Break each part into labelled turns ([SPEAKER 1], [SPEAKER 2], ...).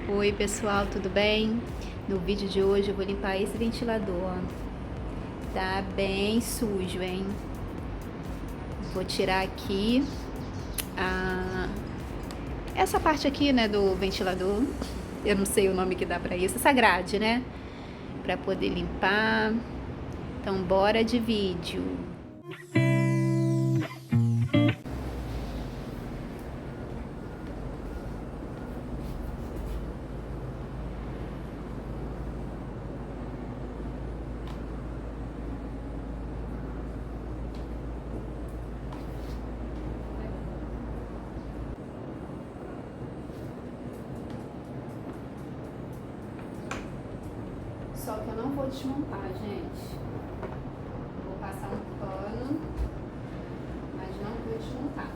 [SPEAKER 1] Oi pessoal, tudo bem? No vídeo de hoje eu vou limpar esse ventilador. Tá bem sujo, hein? Vou tirar aqui essa parte aqui, né, do ventilador. Eu não sei o nome que dá pra isso, essa grade, né? Pra poder limpar. Então bora de vídeo. Só que eu não vou desmontar, gente. Vou passar um pano, mas não vou desmontar.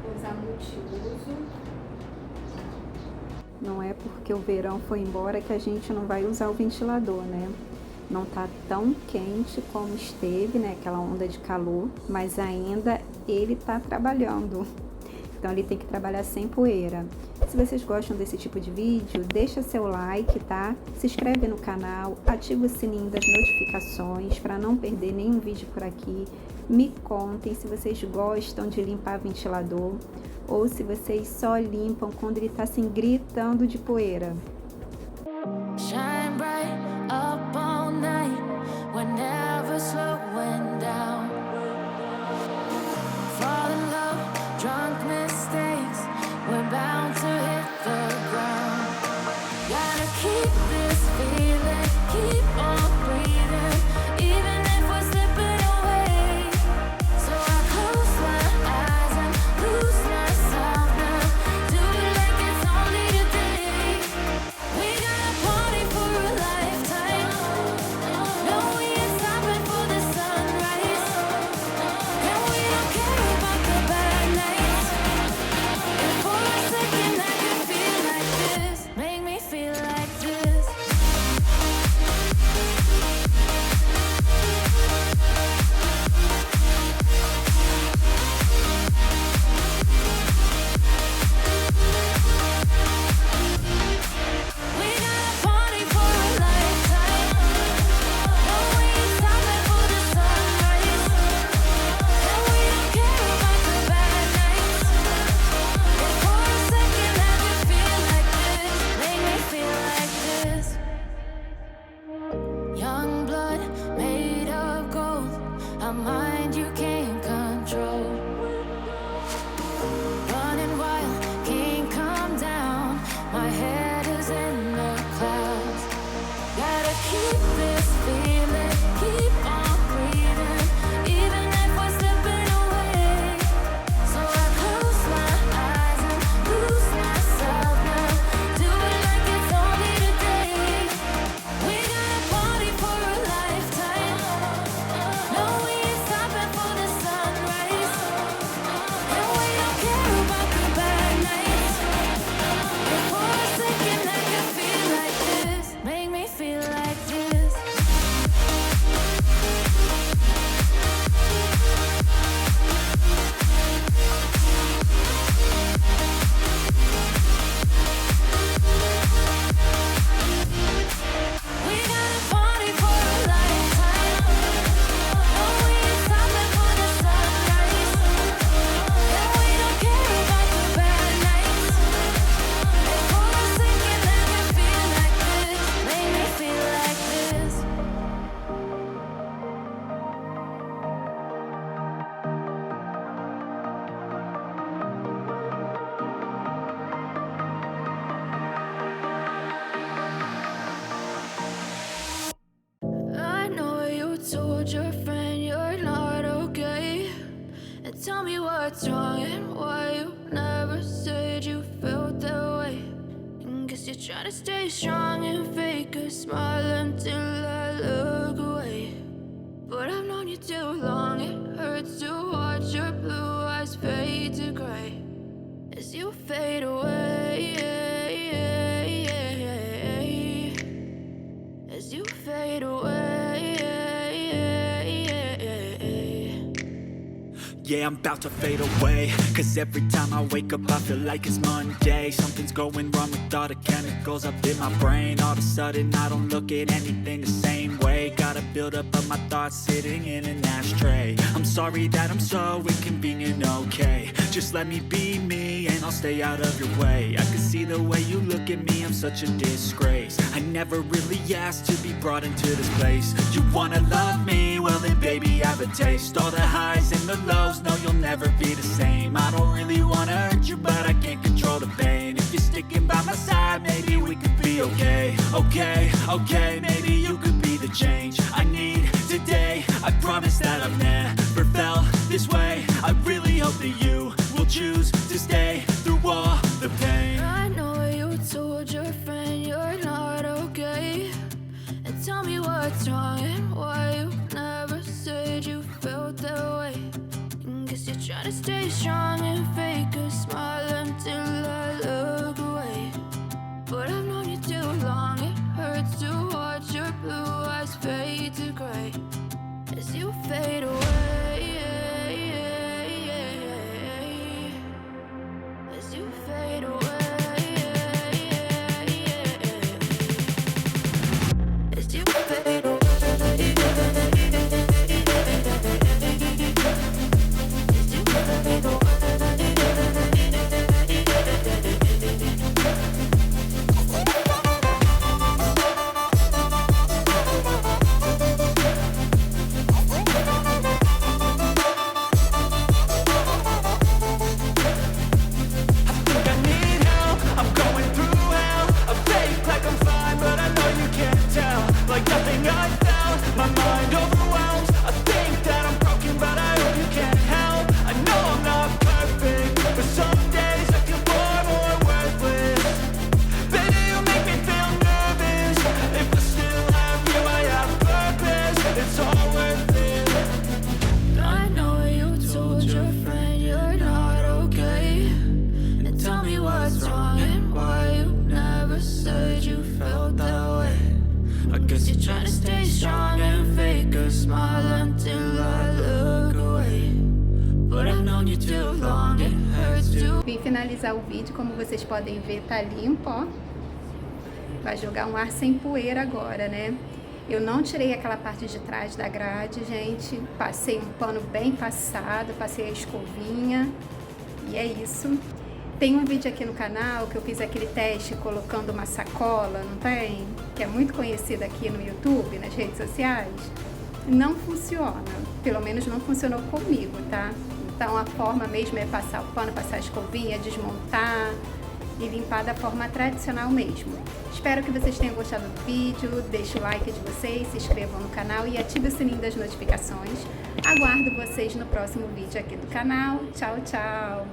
[SPEAKER 1] Vou usar multiuso. Não é porque o verão foi embora que a gente não vai usar o ventilador, né? Não tá tão quente como esteve, né? Aquela onda de calor, mas ainda ele tá trabalhando. Então ele tem que trabalhar sem poeira. Se vocês gostam desse tipo de vídeo, deixa seu like, tá? Se inscreve no canal, ativa o sininho das notificações para não perder nenhum vídeo por aqui. Me contem se vocês gostam de limpar ventilador ou se vocês só limpam quando ele tá assim gritando de poeira.
[SPEAKER 2] Shine bright up all night, we're never slowing down. Fall in love, drunk mistakes, we're bound to hit the ground. Gotta keep this feeling, keep on breathing, even if we're slipping away. So I close my eyes and lose myself now, do it like it's only today. We got a party for a lifetime, no we ain't stopping for the sunrise, and we don't care about the bad nights. If for a second I could feel like this, make me feel like this. We got a party for a lifetime, no we ain't stopping for the sunrise, and we don't care about the bad nights. If for a second I could feel like this, make me feel like this. Young blood made of gold, a mind you can't control. Running wild, can't come down, my head is in the clouds. Gotta keep this feeling, keep on breathing, even if we're slipping away. So I close my eyes and lose myself now, do it like it's only today. We got a party for a lifetime, no we ain't stopping for the sunrise, and we don't care about the bad nights. If for a second I could feel like this, make me feel like this. We got a party for a lifetime, no we ain't stopping for the sunrise, and we don't care about the bad nights. If for a second I could feel like this, make me feel like this. I know you told your friend you're not okay, and tell me what's wrong and why you never said you felt that way. And guess you're trying to stay strong and fake a smile until I look away. But I've known you too long, it hurts to watch your blue eyes fade to gray as you fade away. As you fade away.
[SPEAKER 3] Yeah, I'm about to fade away, cause every time I wake up I feel like it's Monday. Something's going wrong with all the chemicals up in my brain. All of a sudden I don't look at anything the same way. Got a buildup of my thoughts sitting in an ashtray. I'm sorry that I'm so inconvenient, okay. Just let me be me and I'll stay out of your way. I can see the way you look at me, I'm such a disgrace. I never really asked to be brought into this place. You wanna love me? Well then baby I have a taste. All the highs and the lows, no you'll never be the same. I don't really wanna hurt you but I can't control the pain. If you're sticking by my side maybe we could be okay. Okay, maybe you could be the change I need today. I promise that I've never felt this way. I really hope that you will choose to stay through all the pain.
[SPEAKER 2] I know you told your friend you're not okay, and tell me what's wrong and why you never said you felt that way. Guess you're trying to stay strong and fake a smile until I look away. But I've known you too long, it hurts to watch your blue eyes fade to gray as you fade away. As you fade away. As you fade away.
[SPEAKER 1] Vim finalizar o vídeo, como vocês podem ver, tá limpo, ó. Vai jogar um ar sem poeira agora, né? Eu não tirei aquela parte de trás da grade, gente. Passei um pano bem passado, passei a escovinha. E é isso. Tem um vídeo aqui no canal que eu fiz aquele teste colocando uma sacola, não tem? Que é muito conhecido aqui no YouTube, nas redes sociais. Não funciona. Pelo menos não funcionou comigo, tá? Então a forma mesmo é passar o pano, passar a escovinha, desmontar e limpar da forma tradicional mesmo. Espero que vocês tenham gostado do vídeo, deixe o like de vocês, se inscrevam no canal e ative o sininho das notificações. Aguardo vocês no próximo vídeo aqui do canal. Tchau, tchau!